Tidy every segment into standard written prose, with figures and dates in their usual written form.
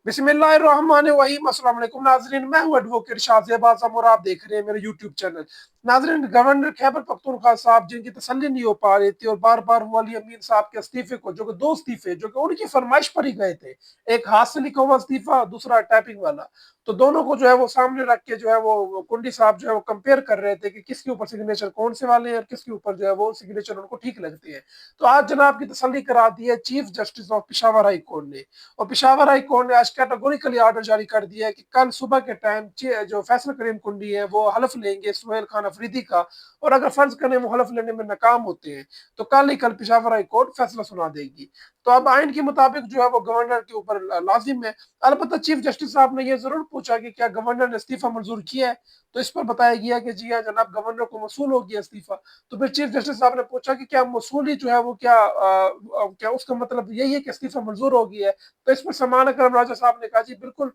बिस्मिल्लाहिर्रहमानिर्रहीम। अस्सलाम वालेकुम नाज़रीन, मैं हूं एडवोकेट शाहज़ेब आज़म और आप देख रहे हैं मेरे यूट्यूब चैनल। नाज़रीन, गवर्नर खैबर पख्तूनख्वा साहब जिनकी तसल्ली नहीं हो पा रही थी और बार बार वो अली अमीन साहब के इस्तीफे को, जो कि दो इस्तीफे जो कि उनकी फरमाइश पर ही गए थे, एक हाथ से लिखा हुआ इस्तीफा, दूसरा टाइपिंग वाला, तो दोनों को जो है वो सामने रख के जो है वो कुंडी साहब जो है वो कंपेयर कर रहे थे कि किसके ऊपर सिग्नेचर कौन से वाले हैं और किसके ऊपर जो है वो सिग्नेचर उनको ठीक लगते हैं। तो आज जनाब की तसल्ली करा दी है chief justice of Peshawar high court ने। और पिशावर हाई कोर्ट ने आज कैटेगोरिकली ऑर्डर जारी कर दिया है कि कल सुबह के टाइम जो फैसल करीम कुंडी है वो हलफ लेंगे सुहेल खान अफरीदी का, और अगर फर्ज करें वो हलफ लेने में नाकाम होते हैं तो कल ही कल पिशावर हाई कोर्ट फैसला सुना देगी। तो अब आइन के मुताबिक जो है वो गवर्नर के ऊपर लाजिम है। अलबत्ता चीफ जस्टिस साहब ने यह जरूर पूछा कि क्या गवर्नर ने इस्तीफा मंजूर किया है, तो इस पर बताया गया कि जी हाँ जनाब, गवर्नर को मसूल हो गया इस्तीफा। तो फिर चीफ जस्टिस साहब ने पूछा कि क्या मसूली जो है वो क्या उसका मतलब यही है कि इस्तीफा मंजूर हो गया है। तो इस पर समान अकरम राजा साहब ने कहा जी बिल्कुल,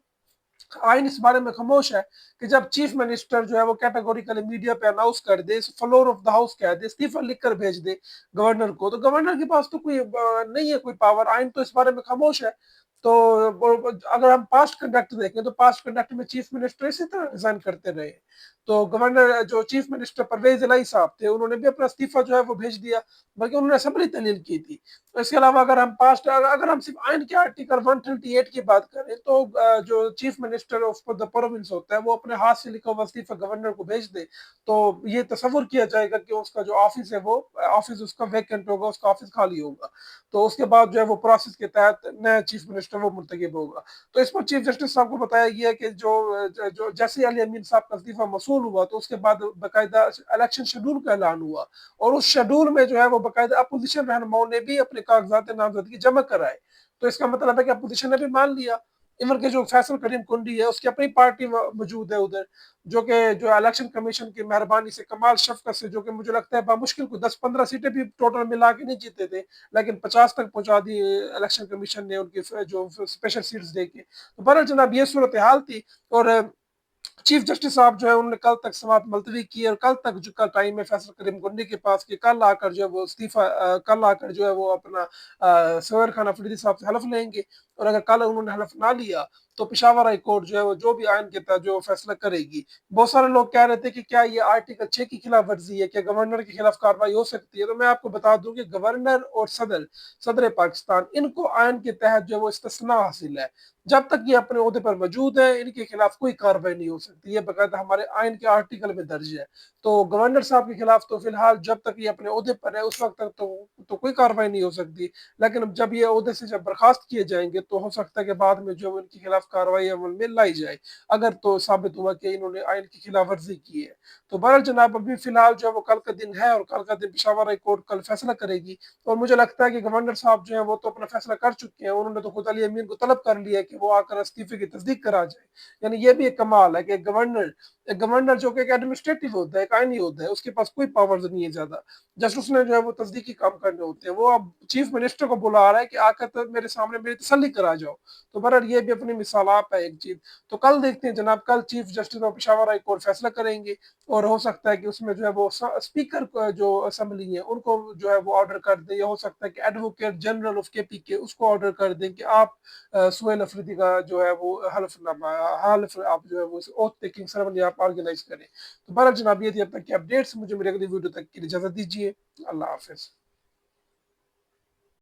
आइन इस बारे में खामोश है कि जब चीफ मिनिस्टर जो है वो कैटेगोरिकली मीडिया पे अनाउंस कर दे, फ्लोर ऑफ द हाउस कह दे, इस्तीफा लिख कर भेज दे गवर्नर को, तो गवर्नर के पास तो कोई नहीं है कोई पावर। आइन तो इस बारे में खामोश है। तो अगर हम पास्ट कंडक्ट देखें तो पास्ट कंडक्ट में चीफ मिनिस्टर इसी तरह रिजाइन करते रहे। तो गवर्नर जो चीफ मिनिस्टर परवेज इलाही साहब थे उन्होंने भी अपना इस्तीफा जो है वो भेज दिया, बल्कि उन्होंने असम्बली तहलील की थी। तो इसके अलावा अगर हम सिर्फ आइन के आर्टिकल 138 की बात करें तो जो chief minister of the province होता है वो अपने हाथ से लिखा हुआ इस्तीफा गवर्नर को भेज दे, तो ये तस्वुर किया जाएगा कि उसका जो ऑफिस है वो ऑफिस उसका वैकेंट होगा, उसका ऑफिस खाली होगा। तो उसके बाद जो है वो प्रोसेस के तहत नया चीफ मिनिस्टर वो मुंतखब होगा। तो इस पर चीफ जस्टिस साहब को बताया गया कि जो जैसे अली अमीन साहब का इस्तीफा मसूल हुआ तो उसके बाद बाकायदा इलेक्शन शेड्यूल का ऐलान हुआ, और उस शेड्यूल में जो है वो बाकायदा अपोजिशन रहनुमाओं ने भी अपने कागजात नामजदगी जमा कराए। तो इसका मतलब है कि अपोजिशन ने भी मान लिया। इवन के जो फैसल करीम कुंडी है उसकी अपनी पार्टी मौजूद है उधर, जो इलेक्शन कमीशन की मेहरबानी से, कमाल शफकत से, जो कि मुझे लगता है बामुश्किल को 10-15 सीटें भी टोटल मिला के नहीं जीते थे, लेकिन 50 तक पहुंचा दी इलेक्शन कमीशन ने उनकी जो स्पेशल सीट्स दे के। तो बहरहाल जनाब ये सूरत हाल थी। और चीफ जस्टिस साहब जो है उन्होंने कल तक समाअत मुलतवी की, और कल तक जो कल टाइम है फैसल करीम गुंडी के पास कि कल आकर जो है वो इस्तीफा कल आकर जो है वो अपना सोहेल खान अफरीदी साहब से हलफ लेंगे। और अगर कल उन्होंने हलफ ना लिया तो पिशावर हाई कोर्ट जो है वो जो भी आइन के तहत जो फैसला करेगी। बहुत सारे लोग कह रहे थे कि क्या ये आर्टिकल 6 की खिलाफ वर्जी है, क्या गवर्नर के खिलाफ कार्रवाई हो सकती है। तो मैं आपको बता दूं कि गवर्नर और सदर पाकिस्तान, इनको आइन के तहत जो है वो इस्तिस्ना हासिल है। जब तक ये अपने ओहदे पर मौजूद है इनके खिलाफ कोई कार्रवाई नहीं हो सकती, ये बकायदा हमारे आइन के आर्टिकल में दर्ज है। तो गवर्नर साहब के खिलाफ तो फिलहाल जब तक ये अपने ओहदे पर है उस वक्त तक तो कोई कार्रवाई नहीं हो सकती। लेकिन जब ये ओहदे से जब बर्खास्त किए जाएंगे तो हो सकता है कि बाद में जो इनके खिलाफ कार्रवाई अमल में लाई जाए, अगर तो साबित हुआ कि इन्होंने आइन की खिलाफ वर्जी की है। तो बहरहाल जनाब, अभी फिलहाल जो है वो कल का दिन है और कल का दिन पिशावर हाई कोर्ट कल फैसला करेगी। और मुझे लगता है कि गवर्नर साहब जो है वो तो अपना फैसला कर चुके हैं, उन्होंने तो खुद अली अमीन को तलब कर लिया है कि वो आकर इस्तीफे की तस्दीक करा जाए। यानी ये भी एक कमाल है कि गवर्नर जो कि एक एडमिनिस्ट्रेटिव होता है, एक आइनी होता है, उसके पास कोई पावर्स नहीं है ज्यादा। जस्ट उसने जो है वो तस्दीकी काम करने होते हैं, वो अब चीफ मिनिस्टर को बुला रहा है कि आकर तो मेरे सामने मेरी तसल्ली करा जाओ। तो बहरहाल ये भी अपनी मिसाल आप है एक चीज। तो कल देखते हैं जनाब, कल chief justice of Peshawar high court फैसला करेंगे, और हो सकता है कि उसमें जो है वो स्पीकर जो असेंबली है उनको जो है वो ऑर्डर कर दे, या हो सकता है कि एडवोकेट जनरल ऑफ केपीके उसको ऑर्डर कर दें कि आप सुहेल अफरीदी का जो है वो हल्फ आप जो है वो ओथ टेकिंग सेरेमनी आप ऑर्गेनाइज करें। तो बहरहाल जनाब ये थी अब तक की अपडेट्स, मुझे मेरे अगली वीडियो तक की इजाजत दीजिए। अल्लाह हाफिज।